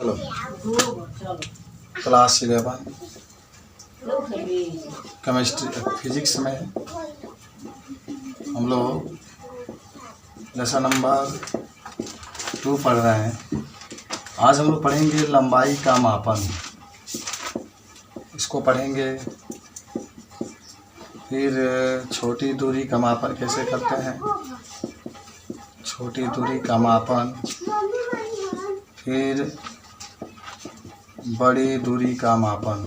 चलो class 11 chemistry physics में हम लोग लेसन नंबर 2 पढ़ रहे हैं। आज हम लोग पढ़ेंगे लंबाई का मापन। इसको पढ़ेंगे। फिर छोटी दूरी का मापन कैसे करते हैं, छोटी दूरी का मापन। फिर बड़ी दूरी का मापन।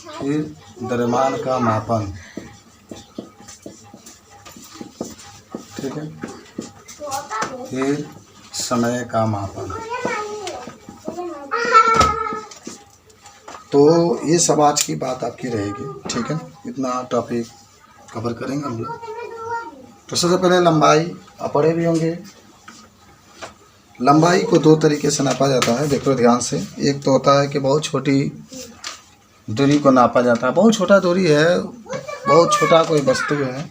फिर द्रव्यमान का मापन। ठीक है। फिर समय का मापन। तो ये सब आज की बात आपकी रहेगी। ठीक है, इतना टॉपिक कवर करेंगे हम लोग। तो सबसे पहले लंबाई आप पढ़े भी होंगे। लंबाई को 2 तरीके से नापा जाता है, देखो ध्यान से। एक तो होता है कि बहुत छोटी दूरी को नापा जाता है। बहुत छोटा दूरी है, बहुत छोटा कोई वस्तु है,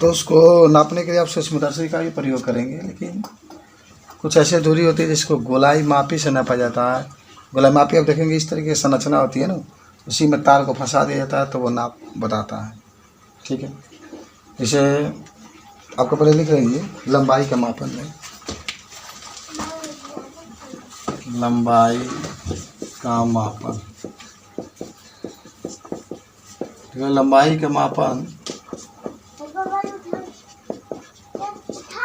तो उसको नापने के लिए आप सूक्ष्मदर्शी का भी प्रयोग करेंगे। लेकिन कुछ ऐसी दूरी होती है जिसको गोलाई मापी से नापा जाता है। गोलाई मापी आप देखेंगे इस तरीके की संरचना होती है ना, उसी में तार को फंसा दिया जाता है तो वो नाप बताता है। ठीक है, इसे आपको पहले लिख रही लंबाई का मापन में। लंबाई का मापन, ठीक है। लंबाई का मापन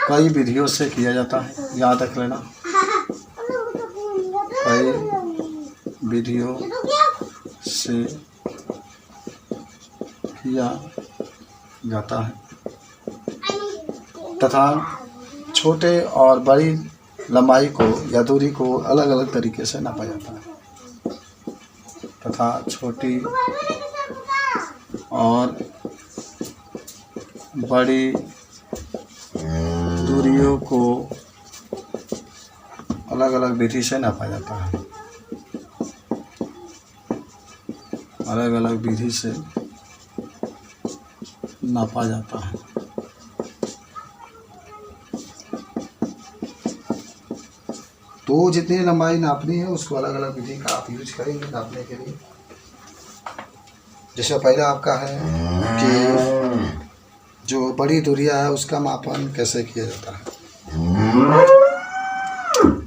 कई विधियों से किया जाता है, याद रख लेना। कई विधियों से किया जाता है तथा छोटे और बड़ी लंबाई को या दूरी को अलग अलग तरीके से नापा जाता है तथा छोटी और बड़ी दूरियों को अलग अलग विधि से नापा जाता है। अलग अलग विधि से नापा जाता है। तो जितनी लंबाई नापनी है उसको अलग अलग विधि का आप यूज करेंगे नापने के लिए। जैसे पहला आपका है कि जो बड़ी दूरियां है उसका मापन कैसे किया जाता है।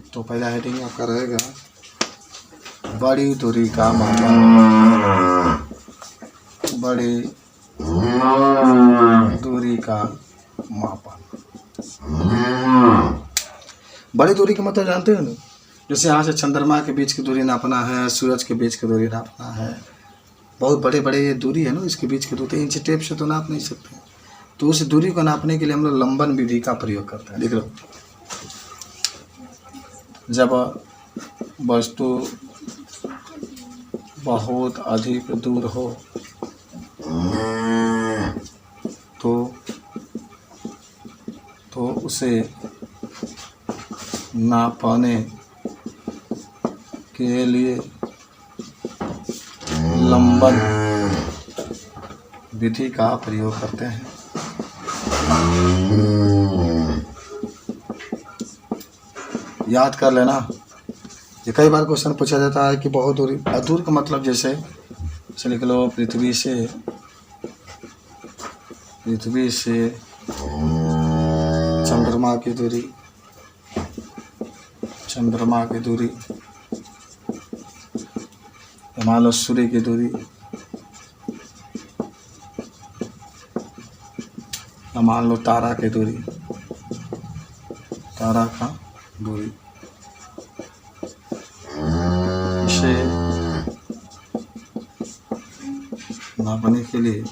तो पहला हेडिंग आपका रहेगा बड़ी दूरी का मापन। बड़ी दूरी का मापन। बड़ी दूरी का मतलब जानते हो ना, जैसे यहाँ से चंद्रमा के बीच की दूरी नापना है, सूरज के बीच की दूरी नापना है। बहुत बड़े बड़े ये दूरी है ना, इसके बीच की दूरी इंच टेप से तो नाप नहीं सकते। तो उस दूरी को नापने के लिए हम लोग लंबन विधि का प्रयोग करते हैं। देख लो, जब वस्तु बहुत अधिक दूर हो तो उसे नापने के लिए लंबन विधि का प्रयोग करते हैं। याद कर लेना, ये कई बार क्वेश्चन पूछा जाता है कि बहुत दूरी। दूर का मतलब जैसे लिख लो पृथ्वी से चंद्रमा की दूरी, मान लो सूर्य की दूरी, मान लो तारा की दूरी, तारा का दूरी। इसे नापने के लिए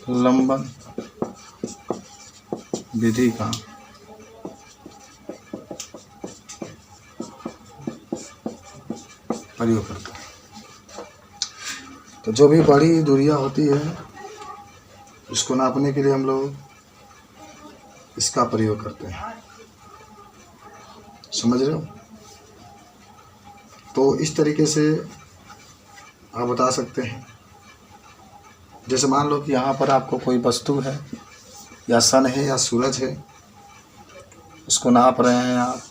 लंबन विधि का प्रयोग करते हैं। तो जो भी बड़ी दूरियां होती है उसको नापने के लिए हम लोग इसका प्रयोग करते हैं। समझ रहे हो? तो इस तरीके से आप बता सकते हैं। जैसे मान लो कि यहाँ पर आपको कोई वस्तु है, या सन है या सूरज है, उसको नाप रहे हैं आप।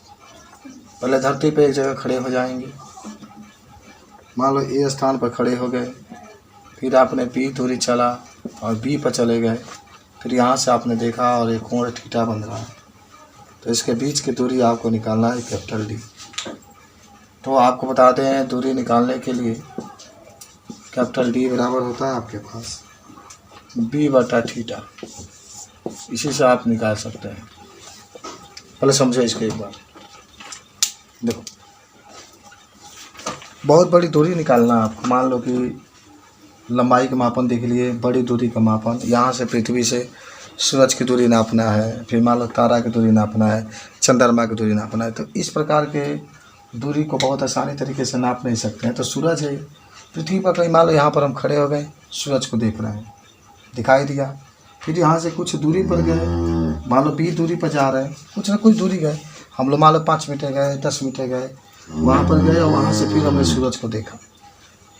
पहले धरती पे एक जगह खड़े हो जाएंगे, मान लो ए स्थान पर खड़े हो गए, फिर आपने बी दूरी चला और बी पर चले गए, फिर यहाँ से आपने देखा और एक कोण थीटा बन रहा है, तो इसके बीच की दूरी आपको निकालना है कैपिटल डी। तो आपको बताते हैं दूरी निकालने के लिए कैपिटल डी बराबर होता है आपके पास बी बटा थीटा, इसी से आप निकाल सकते हैं। पहले समझो इसको एक बार। देखो, बहुत बड़ी दूरी निकालना है आपको। मान लो कि लंबाई का मापन देख लिए, बड़ी दूरी का मापन, यहाँ से पृथ्वी से सूरज की दूरी नापना है, फिर मान लो तारा की दूरी नापना है, चंद्रमा की दूरी नापना है। तो इस प्रकार के दूरी को बहुत आसानी तरीके से नाप नहीं सकते हैं। तो सूरज है पृथ्वी पर, कहीं मान लो यहाँ पर हम खड़े हो गए, सूरज को देख रहे हैं, दिखाई दिया, फिर यहाँ से कुछ दूरी पर गए, मान लो बी दूरी पर जा रहे हैं, कुछ ना कुछ दूरी गए, हम लोग मान लो 5 मीटर गए, 10 मीटर गए, वहाँ पर गए और वहाँ से फिर हमने सूरज को देखा,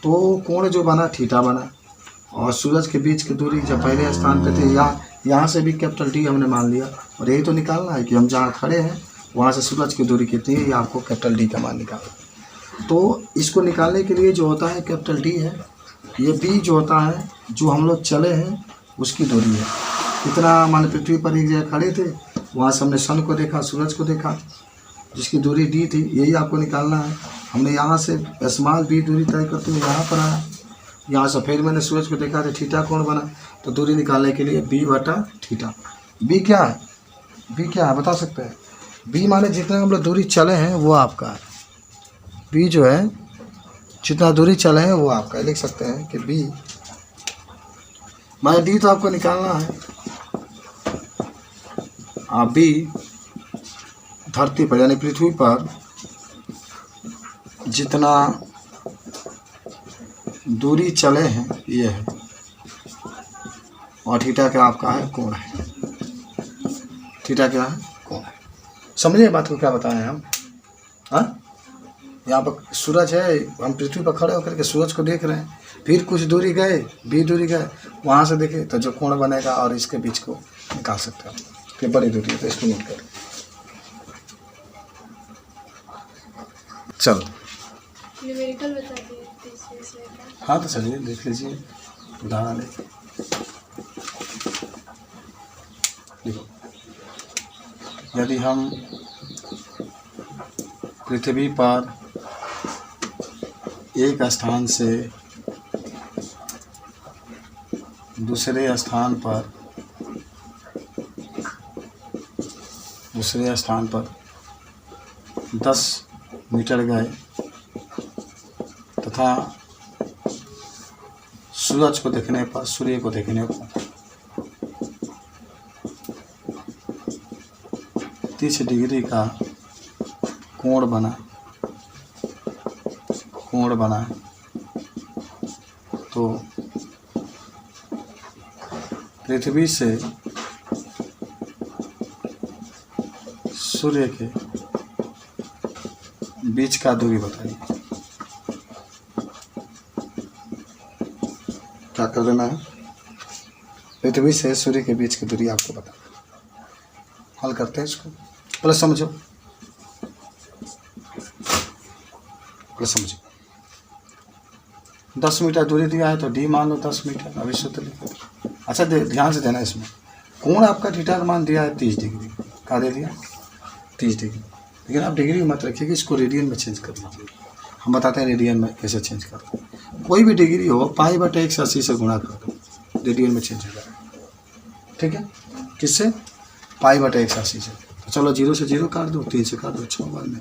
तो कोण जो बना थीटा बना। और सूरज के बीच की दूरी जब पहले स्थान पे थे, यहाँ से भी कैपिटल डी हमने मान लिया, और यही तो निकालना है कि हम जहाँ खड़े हैं वहाँ से सूरज की दूरी कितनी है, ये आपको कैपिटल डी का मान निकालना। तो इसको निकालने के लिए जो होता है कैपिटल डी है, ये बी जो होता है जो हम लोग चले हैं उसकी दूरी है। इतना मान पृथ्वी पर एक जगह खड़े थे, वहाँ से हमने सन को देखा, सूरज को देखा, जिसकी दूरी डी थी, यही आपको निकालना है। हमने यहाँ से स्मॉल बी दूरी तय करते हुए यहाँ पर आया, यहाँ से फिर मैंने सूरज को देखा तो थीटा कोण बना। तो दूरी निकालने के लिए बी बटा थीटा। बी क्या है, बी क्या है बता सकते हैं? बी माने जितना हम लोग दूरी चले हैं वो आपका है। बी जो है जितना दूरी चले हैं वो आपका है। लिख सकते हैं कि बी माने डी तो आपको निकालना है। बी धरती पर यानी पृथ्वी पर जितना दूरी चले हैं ये है, और थीटा क्या आपका है, कोण है। थीटा क्या है, कोण है। समझिए बात को क्या बताएं हम। हाँ, यहाँ पर सूरज है, हम पृथ्वी पर खड़े होकर के सूरज को देख रहे हैं, फिर कुछ दूरी गए, बी दूरी गए, वहाँ से देखे तो जो कोण बनेगा और इसके बीच को निकाल सकते हैं कि बड़ी दूरी है। तो इसको नोट करें। चलो न्यूमेरिकल बता दिए। हाँ तो चलिए देख लीजिए उदाहरण है। देखो, यदि हम पृथ्वी पर एक स्थान से दूसरे स्थान पर 10 मीटर गए तथा सूरज को देखने पर, सूर्य को देखने पर 30 डिग्री का कोण बना, तो पृथ्वी से सूर्य के बीच का दूरी बताइए। क्या कर देना है, पृथ्वी से सूर्य के बीच की दूरी आपको बता। हल करते हैं इसको, पहले समझो, पहले समझो। 10 मीटर दूरी दिया है तो डी मान लो 10 मीटर, अभी सूत्र लिखो। अच्छा ध्यान से देना, इसमें कोण आपका थीटा का मान दिया है 30 डिग्री, क्या दे दिया 30 डिग्री, लेकिन आप डिग्री मत रखिएगा, इसको रेडियन में चेंज कर लीजिए। हम बताते हैं रेडियन में कैसे चेंज करते हैं। कोई भी डिग्री हो π/180 से गुणा कर दो, रेडियन में चेंज हो जाएगा। ठीक है, किससे, π/180 से। तो चलो 0 से 0 काट दो, 3 से काट दो, 6 बार में।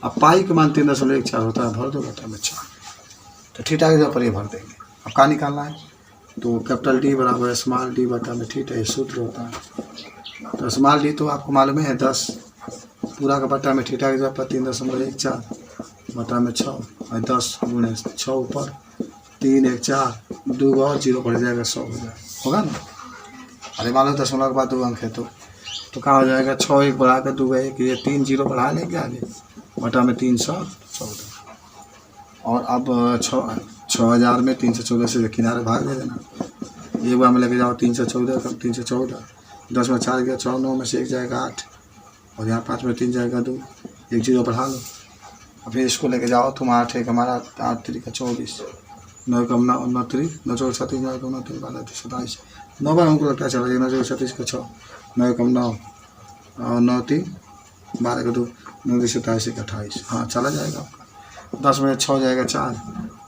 अब पाई के मान 3.14 होता है, भर दो बटा में 4, तो थीटा के जगह पर ये भर देंगे। अब क्या निकालना है, तो कैपिटल डी बराबर स्मॉल डी बटा में थीटा, ये सूत्र होता है। तो स्मॉल डी तो आपको मालूम है 10 पूरा का बटा में थीटा की जगह पर 3.14 बटा में 6 और 10 गुणे 6 ऊपर 3 1 4 2 और 0 बढ़ जाएगा 100 हो जाएगा, होगा ना। अरे मान लो 10 के बाद 2 अंक है तो कहाँ हो जाएगा, 6 1 बढ़ा कर 2 1, ये 3 0 बढ़ा लेंगे आगे बटा में 314। और अब 6000 में 314 से किनारे भाग दे देना, ये वो हमें लेके जाओ 314 कम 314 10 में 4 गया 4, 9 में से 1 जाएगा 8, और यहाँ 5 में 3 जाएगा 2, 1 0 बढ़ा लो। और फिर इसको लेके जाओ तुम 8 1 हमारा 8 3 का 24, 9 कम 9 9 3 9 4 37 9 कम 9 3 12 27, 9 बार हमको लगता है चला जाएगा, 9 4 37 का 6, 9 कम 9 और 9 3 12 का 2, 9 3 27 1 28, हाँ चला जाएगा आपका। 10 में 6 जाएगा 4,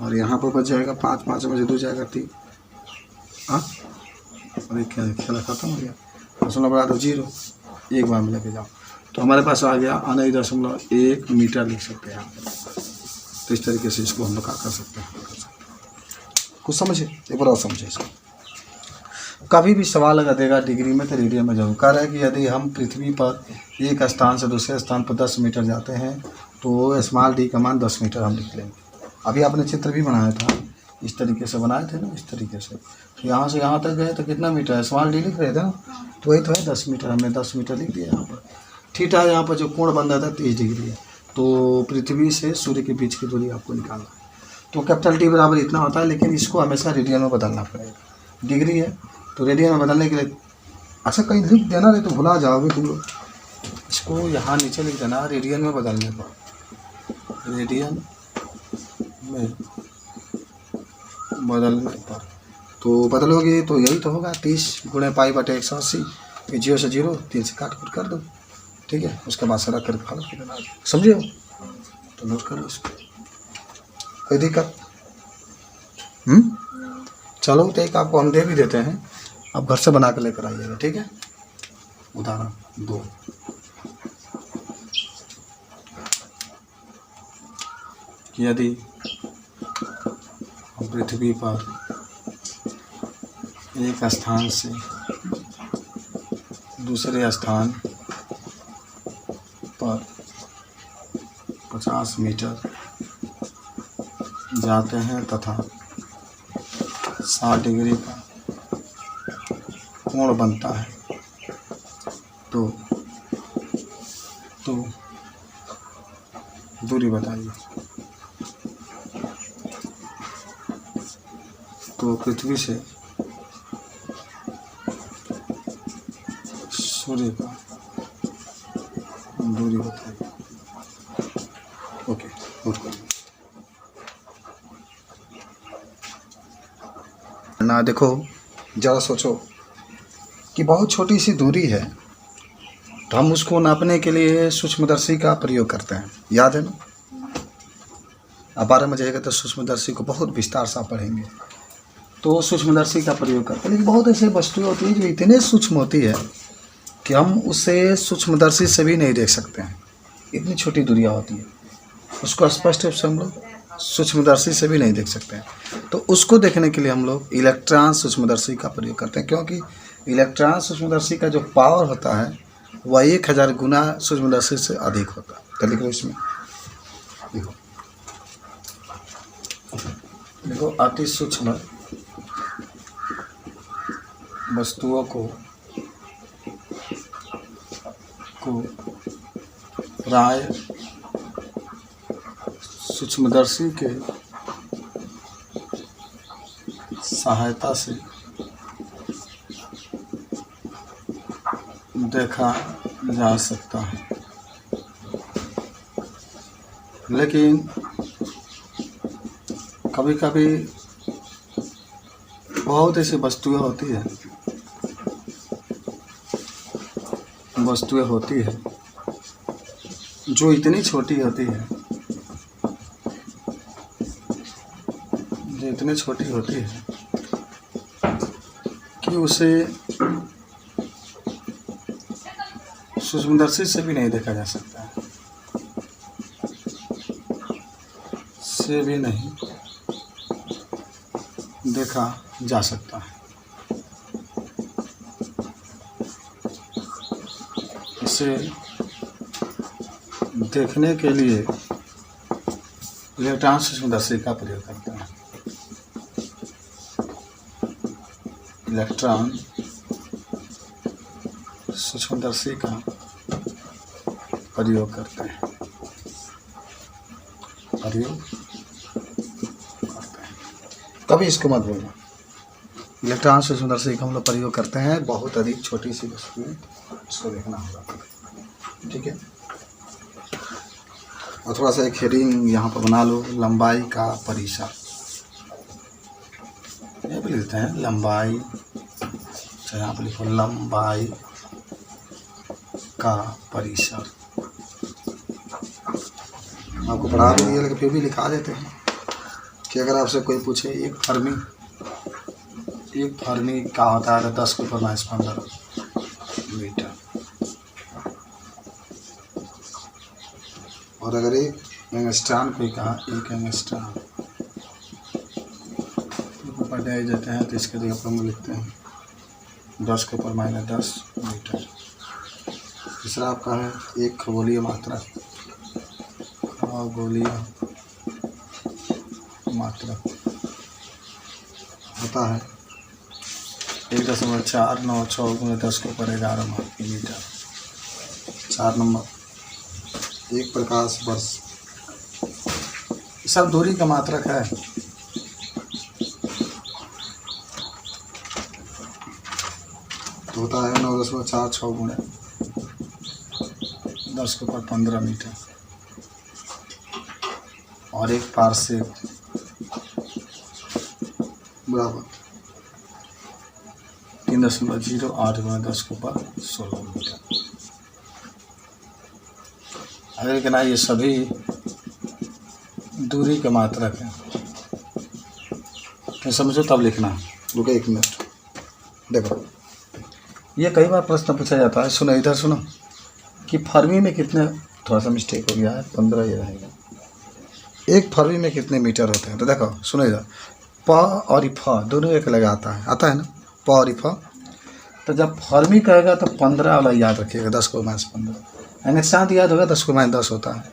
और यहाँ पर बच जाएगा 5, 5 में से 2 जाएगा 3, हाँ और एक खेला खत्म हो गया। दशमलव बढ़ा दो 0, एक बार में लेके जाओ तो हमारे पास आ गया 9.1 मीटर लिख सकते हैं यहाँ पर। तो इस तरीके से इसको हम लोग क्या कर सकते हैं, कुछ समझे, एक बार और समझे इसको। कभी भी सवाल अगर देगा डिग्री में तो रेडियन में जरूर कह रहा है कि यदि हम पृथ्वी पर एक स्थान से दूसरे स्थान पर 10 मीटर जाते हैं तो स्मॉल डी का मान 10 मीटर हम लिख लेंगे। अभी आपने चित्र भी बनाया था, इस तरीके से बनाए थे ना, इस तरीके से। तो यहाँ से यहाँ तक गए तो कितना मीटर है, स्मॉल डी लिख रहे थे ना, तो वही तो है 10 मीटर, हमने 10 मीटर लिख दिया यहाँ पर। थीटा यहाँ पर जो कोण बन रहा था 30 डिग्री है, तो पृथ्वी से सूर्य के बीच की दूरी आपको निकालना है। तो कैपिटल टी बराबर इतना होता है, लेकिन इसको हमेशा रेडियन में बदलना पड़ेगा। डिग्री है तो रेडियन में बदलने के लिए अच्छा कहीं लिख देना, नहीं तो भुला जाओगे तुम लोग। इसको यहाँ नीचे लिख देना रेडियन में बदलने पर, रेडियन में बदलने पर तो बदलोगे तो यही तो होगा 30 गुणे पाई बटे 180, 0 से 0 3 से काट कूट कर दो, ठीक है। उसके बाद सड़ा करके फल कर देना, समझे हो तो नोट कर लो इसको, कोई दिक्कत। चलो तो एक आपको हम दे भी देते हैं, आप घर से बना कर लेकर आइएगा, ठीक है। उदाहरण 2, यदि हम पृथ्वी पर एक स्थान से दूसरे स्थान पर 50 मीटर जाते हैं तथा 60 डिग्री का कोण बनता है तो दूरी बताइए। तो पृथ्वी से सूर्य का दूरी बताइए। ओके, नोट करिए ना। देखो ज़रा सोचो कि बहुत छोटी सी दूरी है, तो हम उसको नापने के लिए सूक्ष्मदर्शी का प्रयोग करते हैं, याद है ना। अब 12 में जाएगा तो सूक्ष्मदर्शी को बहुत विस्तार से पढ़ेंगे। तो सूक्ष्मदर्शी का प्रयोग करते हैं, लेकिन बहुत ऐसी वस्तुएं होती हैं जो इतने सूक्ष्म होती है कि हम उसे सूक्ष्मदर्शी से भी नहीं देख सकते हैं, इतनी छोटी दूरियां होती है। उसको स्पष्ट रूप से हम लोग सूक्ष्मदर्शी से भी नहीं देख सकते हैं। तो उसको देखने के लिए हम लोग इलेक्ट्रॉन सूक्ष्मदर्शी का प्रयोग करते हैं, क्योंकि इलेक्ट्रॉन सूक्ष्मदर्शी का जो पावर होता है वह 1000 गुना सूक्ष्मदर्शी से अधिक होता है। तो लिखो इसमें, देखो अति सूक्ष्म वस्तुओं को प्राय सूक्ष्मदर्शी के सहायता से देखा जा सकता है, लेकिन कभी कभी बहुत ऐसी वस्तुएं होती है जो इतनी छोटी होती है, कि उसे सूक्ष्मदर्शी से भी नहीं देखा जा सकता है, से भी नहीं देखा जा सकता है। इसे देखने के लिए इलेक्ट्रॉन सूक्ष्मदर्शी का प्रयोग करते हैं। इलेक्ट्रॉन सूक्ष्मदर्शी का प्रयोग करते हैं, कभी इसको मत भूलना। इलेक्ट्रॉन से सुंदर से हम लोग प्रयोग करते हैं बहुत अधिक छोटी सी वस्तु है, इसको देखना होगा। ठीक है, और थोड़ा सा एक हेडिंग यहाँ पर बना लो, लंबाई का परिसर। यहाँ पर लिखते हैं लंबाई, अच्छा यहाँ पर लिखो लंबाई का परिसर। आपको पढ़ा भी दिया लेकिन फिर भी लिखा देते हैं कि अगर आपसे कोई पूछे एक फर्मी क्या होता है, 10 के ऊपर -15 मीटर। और अगर एक एंगस्ट्रॉन कोई कहा, एक एंगस्ट्रॉन ऊपर दे देते हैं तो इसके जगह पर हम लिखते हैं 10 के ऊपर -10 मीटर। तीसरा आपका है एक खगोलीय मात्रा, खगोलीय मात्रा होता है 1.496 × 10 के ऊपर 11 मीटर। 4 नंबर एक प्रकाश वर्ष, सब दूरी का मात्रक है। तो होता है 9.46 × 10 के ऊपर 15 मीटर। और एक पारसेक बराबर 3.08 × 10 के ऊपर 16 मीटर। अगर लिखना ये सभी दूरी के मात्रक है तो समझो तब लिखना। रुको 1 मिनट, देखो ये कई बार प्रश्न पूछा जाता है। सुनो इधर सुनो कि फर्मी में कितने, थोड़ा सा मिस्टेक हो गया है, 15 ये रहेगा। एक फर्मी में कितने मीटर होते हैं? तो देखो सुनो इधर, प और फ दोनों एक लगाता है, आता है ना, प और फ। तो जब फर्मी कहेगा तो 15 वाला याद रखिएगा, 10 को -15। एंगस्ट्रॉन याद होगा 10 को -10 होता है।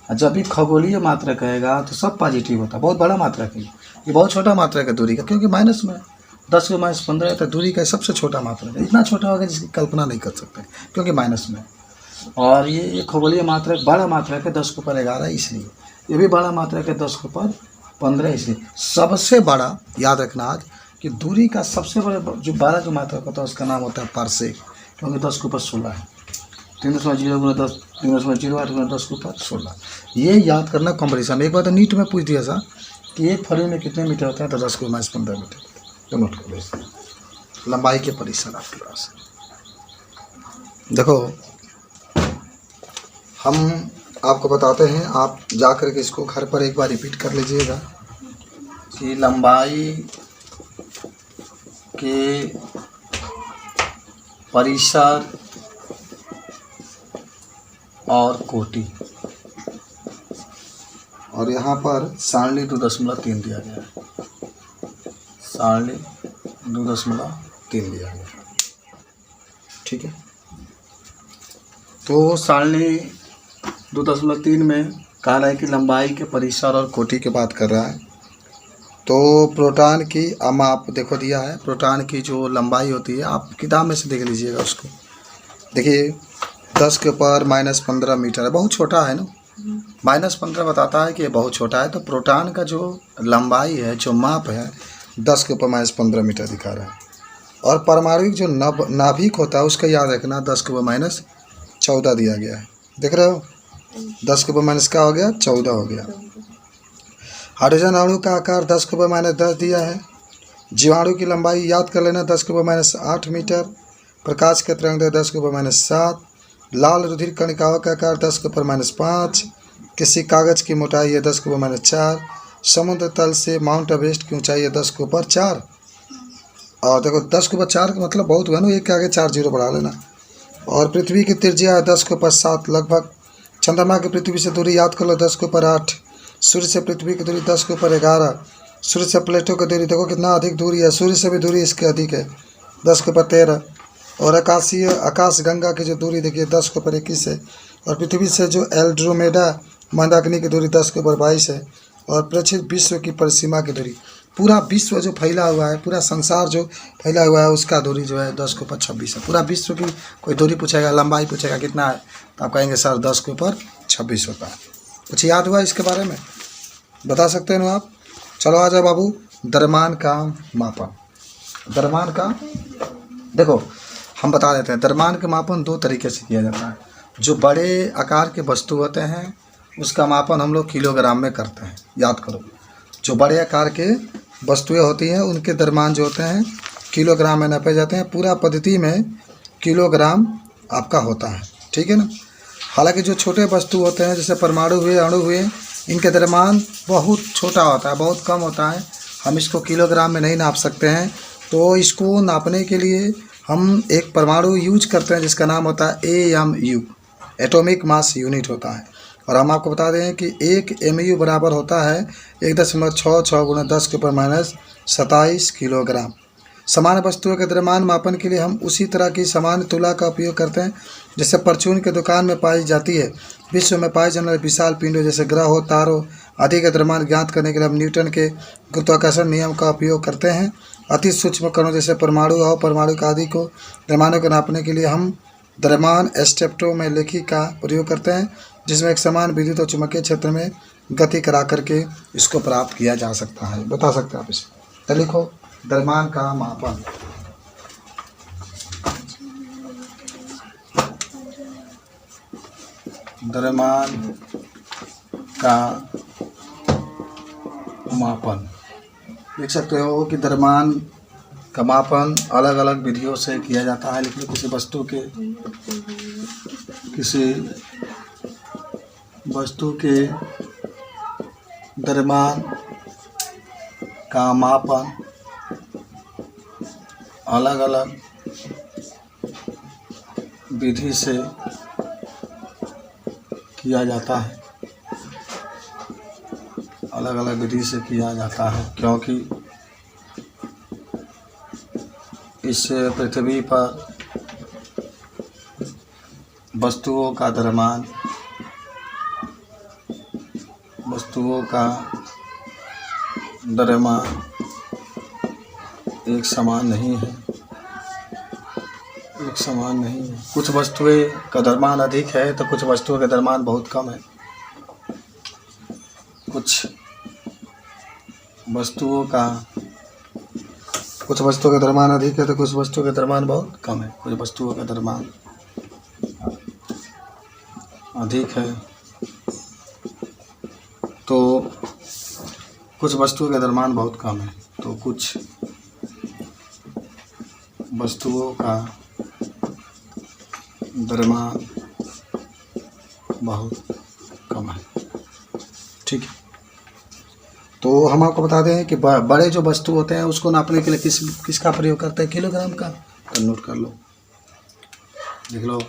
और जब भी खगोलीय मात्रा कहेगा तो सब पॉजिटिव होता है, बहुत बड़ा मात्रा है ये, बहुत छोटा मात्रा है दूरी का, क्योंकि माइनस में 10 को -15 है तो दूरी का सबसे छोटा मात्रा है। इतना छोटा होगा जिसकी कल्पना नहीं कर सकते क्योंकि माइनस में। और ये खगोलीय मात्रा बड़ा मात्रा है 10 के ऊपर 11, इसलिए ये भी बड़ा मात्रा है 10 के ऊपर 15, इसलिए सबसे बड़ा याद रखना आज कि दूरी का सबसे बड़ा जो बड़ा जो मात्रा होता है उसका नाम होता है पारसेक, क्योंकि 10 के ऊपर 16 है। 3.0 × 10, 3.08 × 10 के ऊपर 16। ये याद करना कॉम्पिटिशन में। एक बार तो नीट में पूछ दिया था कि एक फर्मी में कितने मीटर होता है, तो 10 को -15 मीटर। तो नोट कर लो लंबाई के परिसर आपके पास। देखो हम आपको बताते हैं, आप जा कर के इसको घर पर एक बार रिपीट कर लीजिएगा कि लंबाई के परिसर और कोटि, और यहाँ पर सारणी 2.3 दिया गया है, सारणी 2.3 दिया गया है। ठीक है, तो सारणी 2.3 में कहा रहा है कि लंबाई के परिसर और कोटि की बात कर रहा है। तो प्रोटॉन की आप देखो दिया है, प्रोटॉन की जो लंबाई होती है आप किताब में से देख लीजिएगा उसको। देखिए 10 के ऊपर -15 मीटर है, बहुत छोटा है ना, -15 बताता है कि ये बहुत छोटा है। तो प्रोटॉन का जो लंबाई है, जो माप है, 10 के ऊपर -15 मीटर दिखा रहा है। और परमाणविक जो नाभिक होता है उसका याद रखना 10 के ऊपर -14 दिया गया है। देख रहे हो, 10 के ऊपर माइनस क्या हो गया, 14 हो गया। हाइड्रोजन अणु का आकार 10 के ऊपर -10 दिया है। जीवाणु की लंबाई याद कर लेना 10 के ऊपर -8 मीटर। प्रकाश के तरंग 10 के ऊपर -7। लाल रुधिर कणिकाओं का आकार 10 के ऊपर -5। किसी कागज की मोटाई है 10 के ऊपर -4। समुद्र तल से माउंट एवरेस्ट की ऊंचाई है 10 के ऊपर 4। और देखो 10 के ऊपर 4 का मतलब बहुत हुआ ना, एक के आगे 4 जीरो बढ़ा लेना। और पृथ्वी की त्रिज्या है 10 के ऊपर 7 लगभग। चंद्रमा की पृथ्वी से दूरी याद कर लो 10 के ऊपर 8। सूर्य से पृथ्वी की दूरी 10 के ऊपर 11। सूर्य से प्लेटो की दूरी देखो कितना अधिक दूरी है, सूर्य से भी दूरी इसके अधिक है, 10 के ऊपर 13। और आकाश गंगा की जो दूरी देखिए 10 के ऊपर 21 है। और पृथ्वी से जो एल्ड्रोमेडा मंदाकिनी की दूरी 10 के ऊपर 22 है। और प्रेक्षित विश्व की परिसीमा की दूरी, पूरा विश्व जो फैला हुआ है, पूरा संसार जो फैला हुआ है उसका दूरी जो है 10 के ऊपर 26 है। पूरा विश्व की कोई दूरी पूछेगा, लंबाई पूछेगा कितना है, तो आप कहेंगे सर 10 के ऊपर 26 होता है। कुछ याद हुआ इसके बारे में, बता सकते हैं ना आप? चलो आ जाओ बाबू, द्रव्यमान का मापन। द्रव्यमान का देखो हम बता देते हैं, द्रव्यमान के मापन दो तरीके से किया जाता है। जो बड़े आकार के वस्तु होते हैं उसका मापन हम लोग किलोग्राम में करते हैं, याद करो। जो बड़े आकार के वस्तुएं होती हैं उनके द्रव्यमान जो होते हैं किलोग्राम में नापे जाते हैं। पूरा पद्धति में किलोग्राम आपका होता है, ठीक है ना। हालांकि जो छोटे वस्तु होते हैं जैसे परमाणु हुए, अणु हुए, इनके द्रव्यमान बहुत छोटा होता है, बहुत कम होता है। हम इसको किलोग्राम में नहीं नाप सकते हैं। तो इसको नापने के लिए हम एक परमाणु यूज करते हैं जिसका नाम होता है AMU, एटॉमिक मास यूनिट होता है। और हम आपको बता दें कि 1 MU बराबर होता है 1.66 × 10⁻⁻27 किलोग्राम। सामान्य वस्तुओं के द्रव्यमान मापन के लिए हम उसी तरह की सामान्य तुला का उपयोग करते हैं जैसे परचून के दुकान में पाई जाती है। विश्व में पाए जाने वाले विशाल पिंडों जैसे ग्रहों, तारों आदि का द्रव्यमान ज्ञात करने के लिए हम न्यूटन के गुरुत्वाकर्षण नियम का उपयोग करते हैं। अति सूक्ष्म कणों जैसे परमाणु और परमाणु आदि को द्रव्यमानों को नापने के लिए हम द्रव्यमान स्पेक्ट्रोमेट्री का प्रयोग करते हैं, जिसमें एक समान विद्युत और चुंबकीय क्षेत्र में गति करा करके इसको प्राप्त किया जा सकता है। बता सकते हैं आप इसे, तो लिखो द्रव्यमान का मापन। द्रव्यमान का मापन देख सकते हो कि द्रव्यमान का मापन अलग अलग विधियों से किया जाता है। लेकिन किसी वस्तु के द्रव्यमान का मापन अलग अलग विधि से किया जाता है, अलग अलग विधि से किया जाता है, क्योंकि इस पृथ्वी पर वस्तुओं का द्रव्यमान एक समान नहीं है, कुछ वस्तुएं का द्रव्यमान अधिक है तो कुछ वस्तुओं का द्रव्यमान बहुत कम है। कुछ वस्तुओं का द्रव्यमान अधिक है तो कुछ वस्तुओं का द्रव्यमान बहुत कम है। कुछ वस्तुओं का द्रव्यमान अधिक है तो कुछ वस्तुओं का द्रव्यमान बहुत कम है, तो कुछ वस्तुओं का द्रव्यमान बहुत कम है, ठीक है। तो हम आपको बता दें कि बड़े जो वस्तु होते हैं उसको नापने के लिए किसका प्रयोग करते हैं, किलोग्राम का। तो नोट कर लो, लिख लो।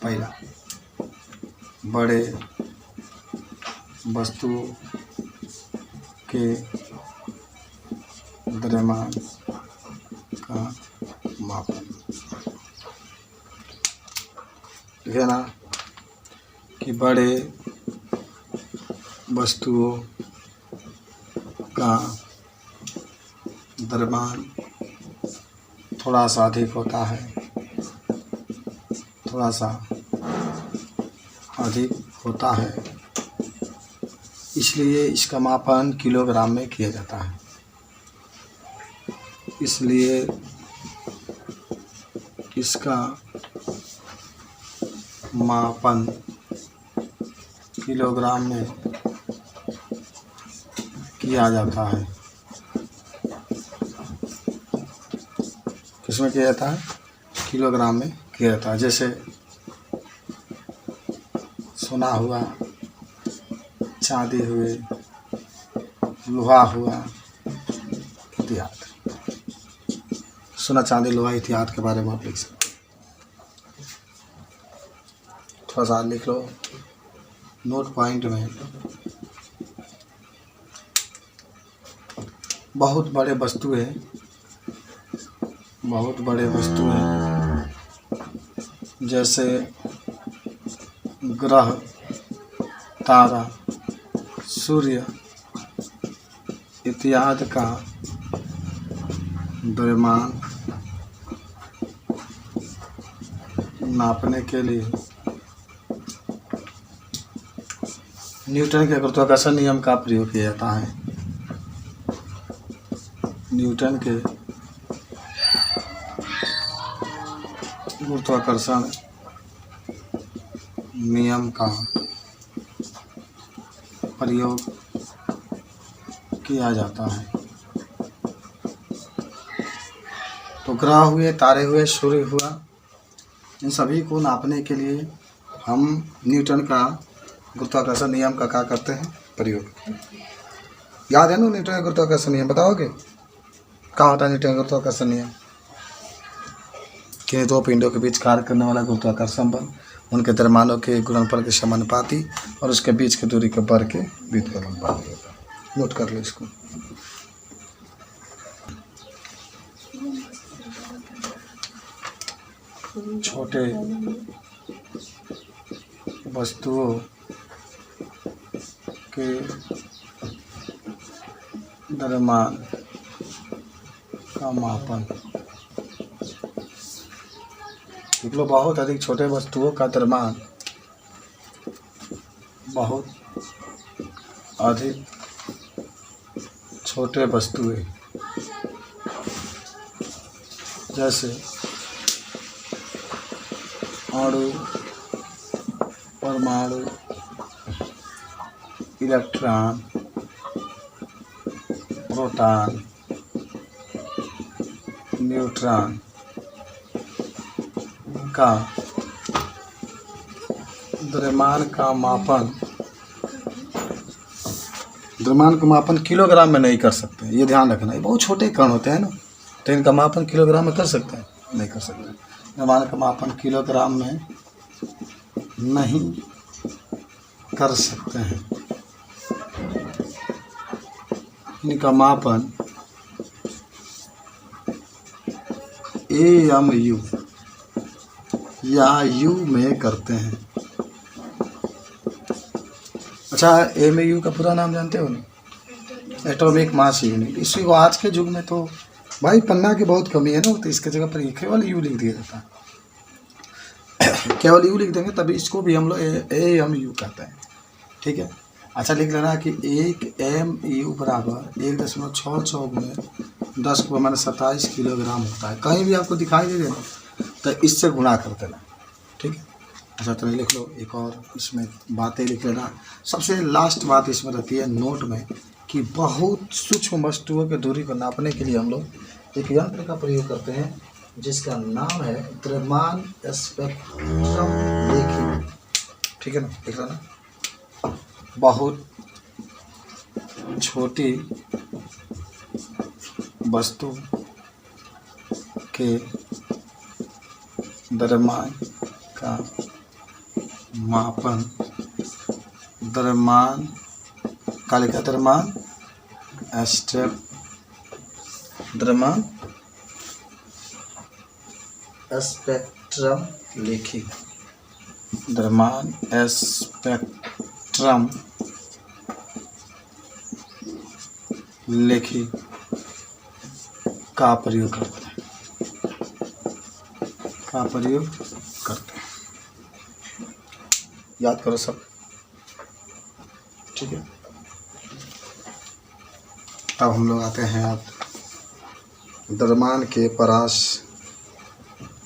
पहला, बड़े वस्तु के द्रव्यमान का मापन, ठीक है ना, कि बड़े वस्तुओं का द्रव्यमान थोड़ा सा अधिक होता है, इसलिए इसका मापन किलोग्राम में किया जाता है। इसलिए इसका मापन किलोग्राम में किया जाता है। किसमें किया जाता है, किलोग्राम में किया जाता है। जैसे सोना हुआ, चांदी हुए, लोहा हुआ इत्यादि। सोना, चांदी, लोहा इत्यादि के बारे में आप लिख सकते, थोड़ा सा लिख लो नोट पॉइंट में। बहुत बड़े वस्तुएं जैसे ग्रह, तारा, सूर्य इत्यादि का द्रव्यमान नापने के लिए न्यूटन के गुरुत्वाकर्षण नियम का प्रयोग किया जाता है। न्यूटन के गुरुत्वाकर्षण नियम का प्रयोग किया जाता है। तो ग्रह हुए, तारे हुए, सूर्य हुआ, इन सभी को नापने के लिए हम न्यूटन का गुरुत्वाकर्षण नियम का क्या करते हैं, प्रयोग। याद है ना न्यूटन का गुरुत्वाकर्षण नियम, बताओगे क्या होता है न्यूटन का गुरुत्वाकर्षण नियम? कि दो पिंडों के बीच कार्य करने वाला गुरुत्वाकर्षण बल उनके द्रव्यमानों के गुणनफल के समानुपाती और उसके बीच की दूरी के वर्ग के व्युत्क्रमानुपाती होता है। नोट कर लो इसको। छोटे वस्तुओं के द्रव्यमान का मापन, देख लो, बहुत अधिक छोटे वस्तुओं का द्रव्यमान बहुत अधिक छोटे वस्तुएं जैसे अणु, परमाणु, इलेक्ट्रॉन, प्रोटॉन, न्यूट्रॉन का द्रव्यमान का मापन, द्रव्यमान का मापन किलोग्राम में नहीं कर सकते, ये ध्यान रखना। ये बहुत छोटे कण होते हैं ना, तो इनका मापन किलोग्राम में कर सकते हैं? नहीं कर सकते। द्रव्यमान का मापन किलोग्राम में नहीं कर सकते हैं। इनका मापन AMU या U में करते हैं। अच्छा, AMU का पूरा नाम जानते हो ना? Atomic mass unit. इसी को आज के युग में तो भाई पन्ना की बहुत कमी है ना, तो इसके जगह पर केवल U लिख दिया जाता है। केवल U लिख देंगे तभी इसको भी हम लोग AMU कहते हैं। ठीक है, अच्छा लिख लेना कि 1 MU बराबर 1.66 में 10⁻27 किलोग्राम होता है। कहीं भी आपको दिखाई दे देना तो इससे गुणा कर देना। ठीक है, अच्छा तो लिख लो। एक और इसमें बातें लिख लेना। सबसे लास्ट बात इसमें रहती है नोट में कि बहुत सूक्ष्म वस्तुओं की दूरी को नापने के लिए हम लोग एक यंत्र का प्रयोग करते हैं जिसका नाम है द्रव्यमान स्पेक्ट्रोमेट्री। ठीक है ना, लिख लेना। बहुत छोटी वस्तु के द्रव्यमान का मापन, द्रव्यमान का लिखा, द्रव्यमान द्रव्यमान स्पेक्ट्रम लिखी, द्रव्यमान स्पेक्ट्रम लिखी का प्रयोग करते हैं, का प्रयोग करते हैं। याद करो सब। ठीक है, अब हम लोग आते हैं अब द्रव्यमान के परास।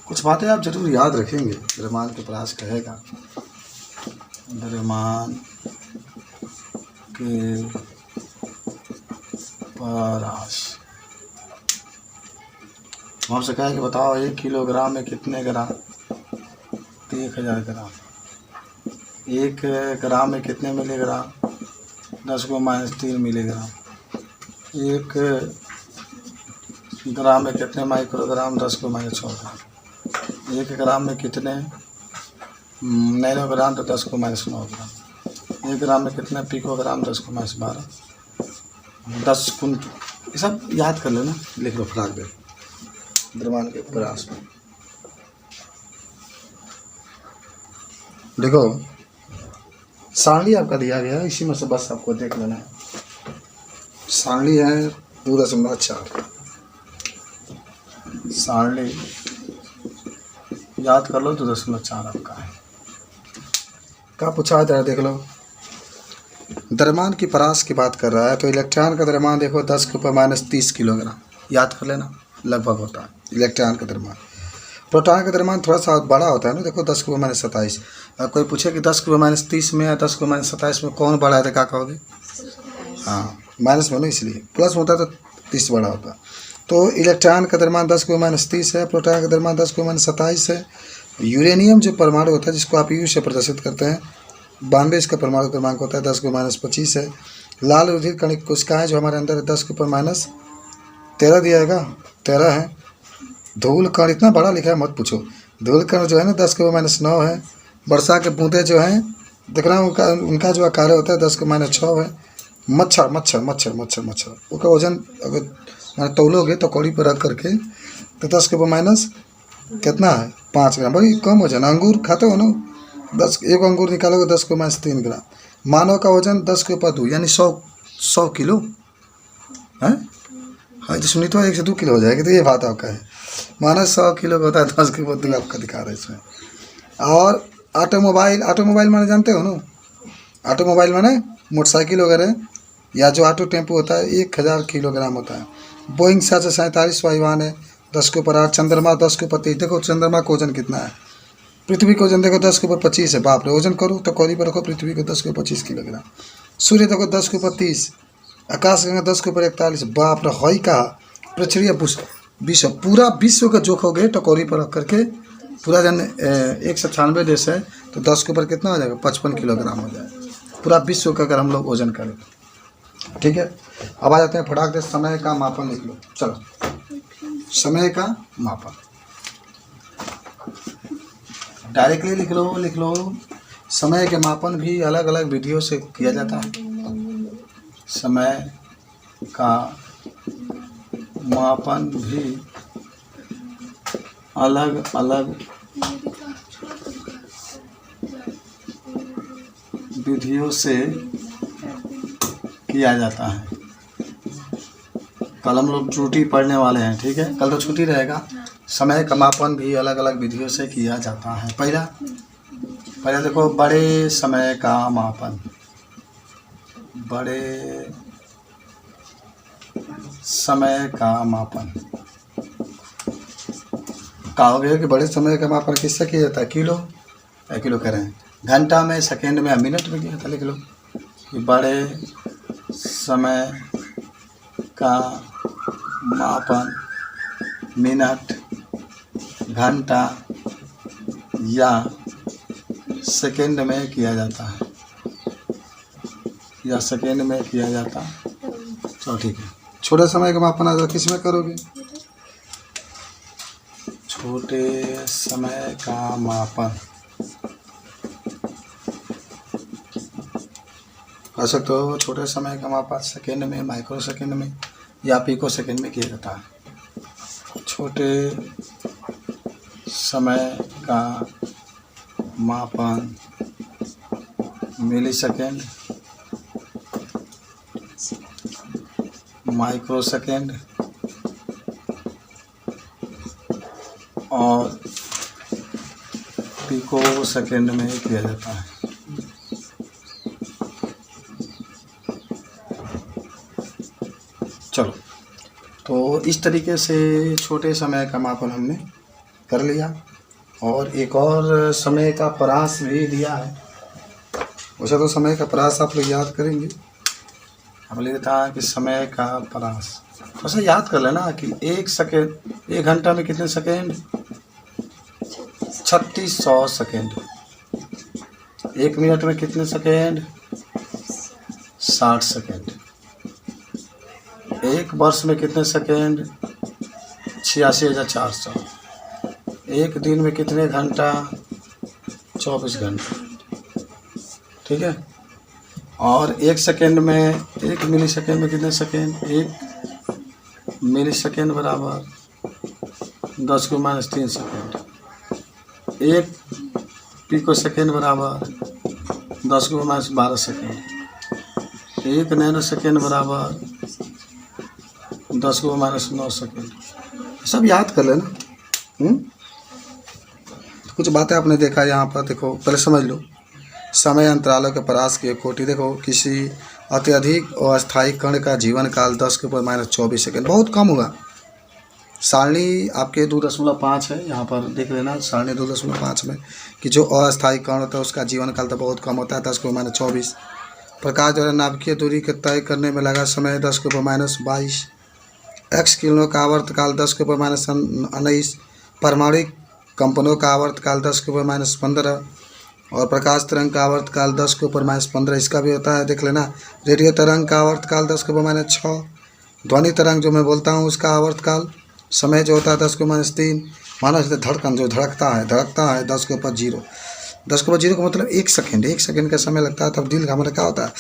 कुछ बातें आप जरूर याद रखेंगे। द्रव्यमान के परास कहेगा द्रव्यमान के परास। हमसे कहा कि बताओ 1 किलोग्राम में कितने ग्राम? तो 1000 ग्राम। 1 ग्राम में कितने मिलीग्राम? 10⁻³ मिलीग्राम। 1 ग्राम में कितने माइक्रोग्राम? 10⁻6 ग्राम। 1 ग्राम में कितने नैनोग्राम? तो 10⁻9 ग्राम। 1 ग्राम में कितने पिकोग्राम? 10⁻12। 10 कुंटल। ये सब याद कर लेना, लिख लो फटाक दे। द्रव्यमान के परास में देखो सारणी आपका दिया गया है, इसी में से बस आपको देख लेना है। सारणी है 2.4। सारणी याद कर लो, 2.4 आपका है। क्या पूछा है जरा देख लो। द्रव्यमान की परास की बात कर रहा है, तो इलेक्ट्रॉन का द्रव्यमान देखो 10⁻³ किलोग्राम। याद कर लेना, लगभग होता है इलेक्ट्रॉन का द्रव्यमान। प्रोटॉन का द्रव्यमान थोड़ा सा बड़ा होता है ना, देखो 10 के माइनस 27। कोई पूछे कि 10 के माइनस 30 में या 10 के माइनस 27 में कौन बड़ा है तो क्या कहोगे? हाँ, माइनस में ना, इसलिए प्लस होता तो 30 बड़ा होता। तो इलेक्ट्रॉन का द्रव्यमान 10 के माइनस 30 है, प्रोटॉन का द्रव्यमान 10 के माइनस 27 है। यूरेनियम जो परमाणु होता है जिसको आप यू से प्रदर्शित करते हैं, 92 इसका परमाणु क्रमांक होता है, 10 के माइनस 25 है। लाल रुधिर कणिक कोशिकाएं जो हमारे अंदर है 10 के ऊपर माइनस 13 दिया जाएगा, 13 है। धूल कण इतना बड़ा लिखा है मत पूछो। धूल कण जो है ना 10 के ऊपर माइनस 9 है। वर्षा के बूंदे जो हैं देख रहा हूँ उनका जो आकार होता है 10 के माइनस 6 है। मच्छर मच्छर मच्छर मच्छर मच्छर उसका वजन अगर मैंने तौलोगे तो कौड़ी पर रख करके तो 10 के ऊपर माइनस कितना है 5 ग्राम। भाई कम वजन। अंगूर खाते हो ना, 10 एक अंगूर निकालोगे 10 के माइनस 3 ग्राम। मानव का वजन 10 के ऊपर 2 यानी 100 किलो है। हाँ जी सुनी तो 1 से 2 किलो हो जाएगी, तो ये बात आपका है। मानव 100 किलो का होता है, 10 के ऊपर 2 आपका दिखा रहा है इसमें। और ऑटोमोबाइल माने जानते हो ना, ऑटोमोबाइल माने मोटरसाइकिल वगैरह या जो ऑटो टेम्पो होता है 1000 किलोग्राम होता है। बोइंग 747 वायुयान है 10 के ऊपर 8। चंद्रमा 10 के ऊपर 23। देखो चंद्रमा का वजन कितना है। पृथ्वी का वजन देखो 10 के ऊपर 25 है। बाप रे, वजन करो तो कौड़ी पर रखो पृथ्वी को 10 के ऊपर 25 किलोग्राम। सूर्य देखो 10 के ऊपर 30। आकाशगंगा 10 के ऊपर 41। बाप रे, हई कहा पृथ्वी विश्व, पूरा विश्व का जोखोगे तो कौड़ी पर रख करके पूरा जन 196 देश है तो 10 के ऊपर कितना हो जाएगा 55 किलोग्राम हो जाएगा पूरा विश्व का, अगर हम लोग वजन करें। ठीक है, अब आ जाते हैं फटाक से समय का मापन लिख लो। चलो, समय का मापन डायरेक्टली लिख लो। समय के मापन भी अलग अलग विधियों से किया जाता है। समय का मापन भी अलग अलग विधियों से किया जाता है। कल हम लोग छुट्टी पढ़ने वाले हैं, ठीक है, कल तो छुट्टी रहेगा। समय का मापन भी अलग अलग विधियों से किया जाता है। पहला देखो, बड़े समय का मापन। बड़े समय का मापन कहोगे कि बड़े समय का मापन किससे किया जाता है? किलो करें, घंटा में, सेकेंड में, मिनट में किया जाता है। लिख लो कि बड़े समय का मापन मिनट, घंटा या सेकेंड में किया जाता है, या सेकेंड में किया जाता है। चलो ठीक है। छोटे समय का मापन आज किस में करोगे? छोटे समय का मापन कर सकते हो। छोटे समय का मापन सेकेंड में, माइक्रो सेकेंड में या पिको सेकेंड में किया जाता है। छोटे समय का मापन मिली सेकेंड, माइक्रो सेकेंड और पिको सेकेंड में किया जाता है। चलो, तो इस तरीके से छोटे समय का मापन हमने कर लिया। और एक और समय का परास भी दिया है। वैसे तो समय का परास आप लोग याद करेंगे। अब लेता है कि समय का परास वैसे याद कर लेना कि 1 सेकेंड, 1 घंटा में कितने सेकेंड? 3600 सेकेंड। 1 मिनट में कितने सेकेंड? 60 सेकेंड। 1 वर्ष में कितने सेकेंड? 86,400। 1 दिन में कितने घंटा? 24 घंटे। ठीक है। और 1 सेकेंड में, 1 मिली सेकेंड में कितने सेकेंड? 1 मिली सेकेंड बराबर 10 को माइनस 3 सेकेंड। 1 पिको सेकेंड बराबर 10 को माइनस 12 सेकेंड। 1 नैनो सेकेंड बराबर 10 को माइनस 9 सेकेंड। सब याद कर लेना। तो कुछ बातें आपने देखा यहाँ पर, देखो पहले समझ लो। समय अंतरालों के परास की एक कोटि। देखो, किसी अत्यधिक अस्थायी कण का जीवन काल 10 के ऊपर माइनस 24 सेकेंड, बहुत कम हुआ। सारणी आपके 2.5 है, यहाँ पर देख लेना सारणी 2.5 में कि जो अस्थायी कण होता है उसका जीवन काल तो बहुत कम होता है, 10⁻²⁴। प्रकाश द्वारा नाभिकीय दूरी के तय करने में लगा समय 10⁻22। एक्स किरणों का आवर्तकाल 10⁻19। परमाणुक कंपनों का आवर्तकाल 10⁻15 और प्रकाश तरंग का आवर्तकाल 10⁻15 इसका भी होता है, देख लेना। रेडियो तरंग का आवर्तकाल 10⁻6। ध्वनि तरंग जो मैं बोलता हूँ उसका आवर्तकाल समय जो होता है 10⁻3। मानव जैसे धड़कन जो धड़कता है 10⁻0। 10⁻0 का मतलब 1 सेकेंड, 1 सेकेंड का समय लगता है। तब दिल का हमारा क्या होता है,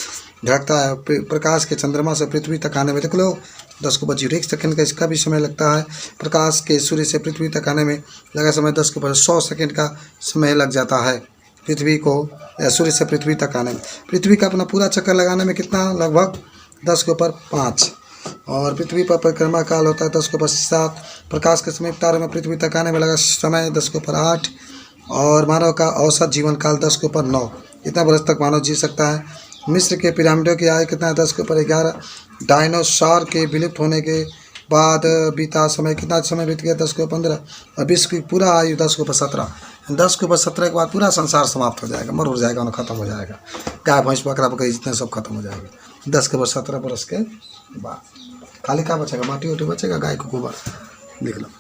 धड़कता है। प्रकाश के चंद्रमा से पृथ्वी तक आने में देख लो 10⁻0 1 सेकेंड का इसका भी समय लगता है। प्रकाश के सूर्य से पृथ्वी तक आने में लगा समय 10⁻100 सेकेंड का समय लग जाता है। पृथ्वी को सूर्य से पृथ्वी तक आने में, पृथ्वी का अपना पूरा चक्कर लगाने में कितना, लगभग 10⁻5। और पृथ्वी पर परिक्रमा काल होता है 10⁻7। प्रकाश के समीप तारों में पृथ्वी तक आने में लगा समय 10⁻8। और मानव का औसत जीवन काल 10⁻9। इतना बरस तक मानव जी सकता है। मिस्र के पिरामिडों की आयु कितना है, 10⁻11। डायनासोर के विलुप्त होने के बाद बीता समय कितना समय बीत गया, 10⁻15। और विश्व की पूरा आयु 10⁻17। 10⁻17 के बाद पूरा संसार समाप्त हो जाएगा, मर उड़ जाएगा, उन्हें खत्म हो जाएगा। गाय भैंस बकरा बकरी जितने सब खत्म हो जाएगा 10⁻17 बरस के बाद। खाली क्या बचेगा, माटी उटी बचेगा, गाय को गोबर। देख लो।